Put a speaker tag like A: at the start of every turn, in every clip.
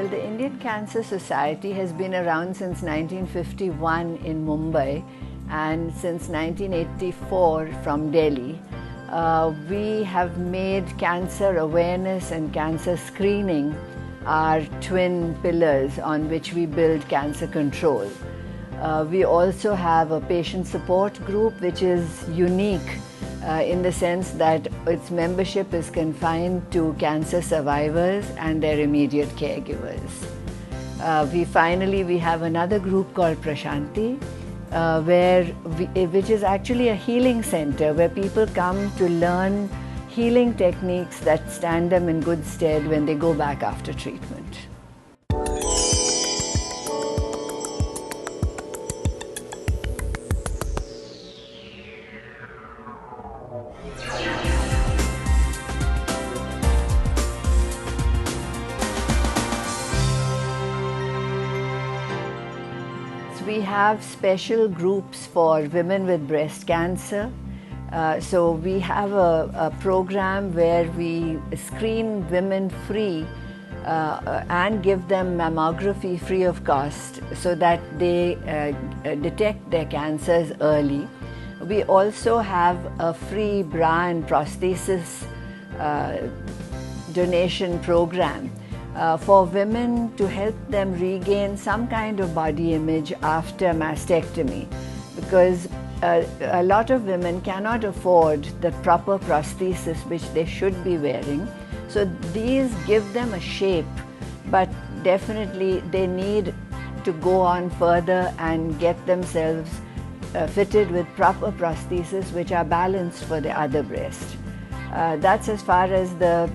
A: Well, the Indian Cancer Society has been around since 1951 in Mumbai and since 1984 from Delhi. We have made cancer awareness and cancer screening our twin pillars on which we build cancer control. We also have a patient support group which is unique in the sense that its membership is confined to cancer survivors and their immediate caregivers. We have another group called Prashanti, which is actually a healing center where people come to learn healing techniques that stand them in good stead when they go back after treatment. We have special groups for women with breast cancer. So we have a program where we screen women free and give them mammography free of cost so that they detect their cancers early. We also have a free bra and prosthesis donation program for women to help them regain some kind of body image after mastectomy, because a lot of women cannot afford the proper prosthesis which they should be wearing. So these give them a shape, but definitely they need to go on further and get themselves fitted with proper prosthesis which are balanced for the other breast. That's as far as the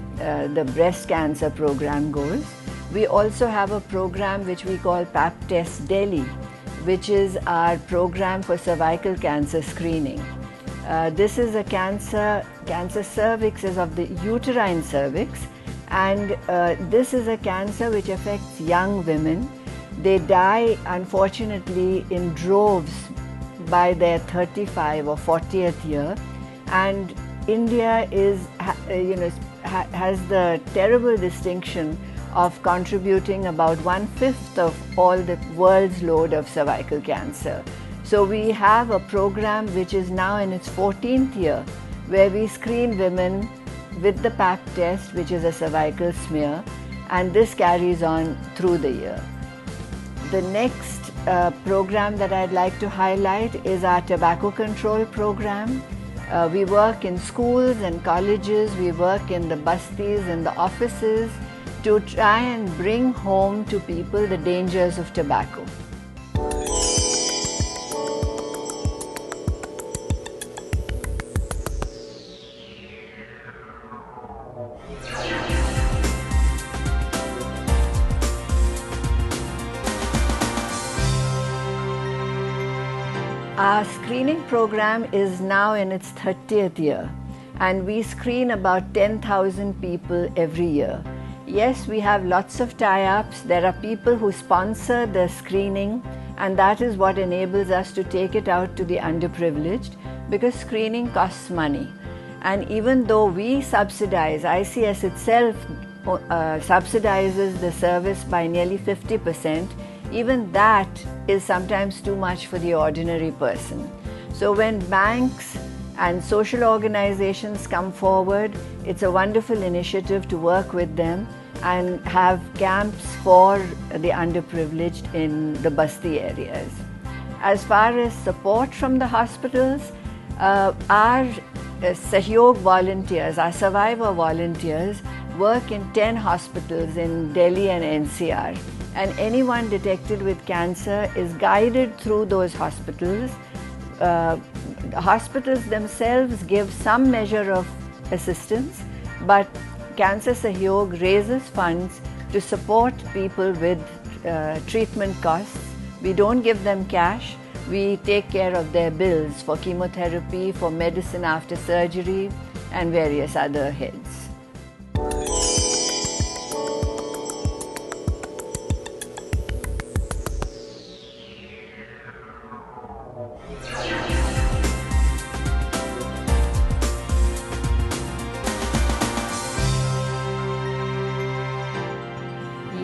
A: breast cancer program goes. We also have a program which we call Pap Test Delhi, which is our program for cervical cancer screening. This is a cancer cervix is of the uterine cervix, and this is a cancer which affects young women. They die unfortunately in droves by their 35 or 40th year, and India has the terrible distinction of contributing about 1/5 of all the world's load of cervical cancer. So we have a program which is now in its 14th year, where we screen women with the Pap test, which is a cervical smear, and this carries on through the year. The next program that I'd like to highlight is our tobacco control program. We work in schools and colleges, we work in the bastis and the offices to try and bring home to people the dangers of tobacco. Our screening program is now in its 30th year, and we screen about 10,000 people every year. Yes, we have lots of tie-ups. There are people who sponsor the screening, and that is what enables us to take it out to the underprivileged, because screening costs money. And even though we subsidize, ICS itself subsidizes the service by nearly 50%, even that is sometimes too much for the ordinary person. So when banks and social organizations come forward, it's a wonderful initiative to work with them and have camps for the underprivileged in the basti areas. As far as support from the hospitals, our Sahyog volunteers, our survivor volunteers, work in 10 hospitals in Delhi and NCR. And anyone detected with cancer is guided through those hospitals. The hospitals themselves give some measure of assistance, but Cancer Sahyog raises funds to support people with treatment costs. We don't give them cash. We take care of their bills for chemotherapy, for medicine after surgery, and various other heads.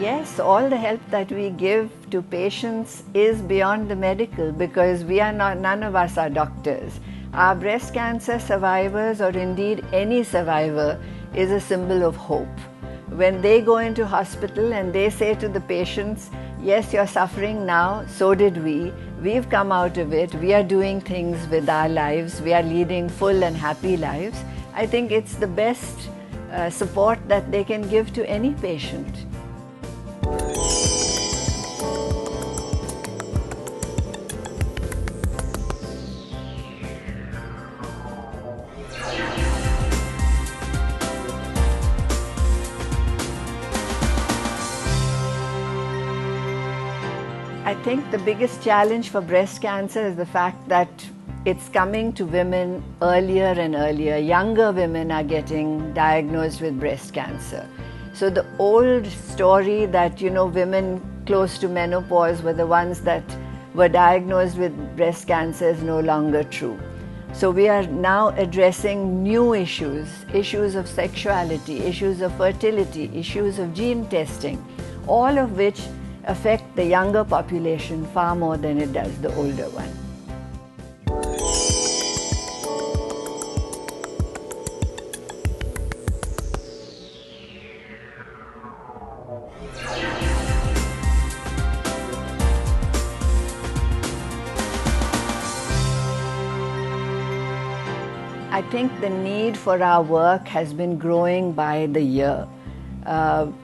A: Yes, yes, all the help that we give to patients is beyond the medical, because we are not, none of us are doctors. Our breast cancer survivors, or indeed any survivor, is a symbol of hope. When they go into hospital and they say to the patients, yes, you're suffering now, so did we. We've come out of it. We are doing things with our lives. We are leading full and happy lives. I think it's the best support that they can give to any patient. I think the biggest challenge for breast cancer is the fact that it's coming to women earlier and earlier. Younger women are getting diagnosed with breast cancer. So the old story that, women close to menopause were the ones that were diagnosed with breast cancer is no longer true. So we are now addressing new issues, issues of sexuality, issues of fertility, issues of gene testing, all of which affect the younger population far more than it does the older one. I think the need for our work has been growing by the year.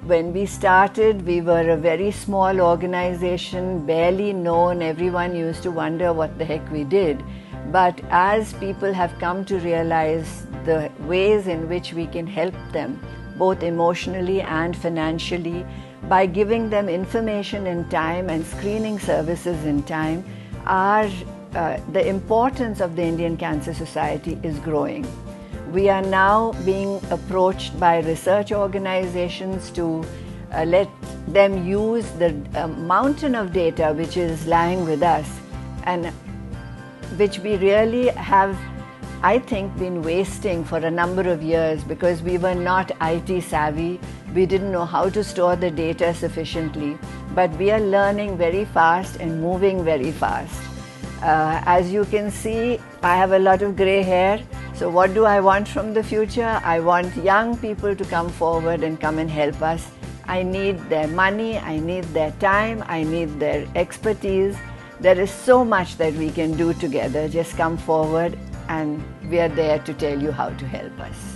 A: When we started, we were a very small organization, barely known. Everyone used to wonder what the heck we did. But as people have come to realize the ways in which we can help them, both emotionally and financially, by giving them information in time and screening services in time, the importance of the Indian Cancer Society is growing. We are now being approached by research organizations to let them use the mountain of data which is lying with us, and which we really have, I think, been wasting for a number of years because we were not IT savvy. We didn't know how to store the data sufficiently, but we are learning very fast and moving very fast. As you can see, I have a lot of gray hair. So what do I want from the future? I want young people to come forward and come and help us. I need their money, I need their time, I need their expertise. There is so much that we can do together. Just come forward and we are there to tell you how to help us.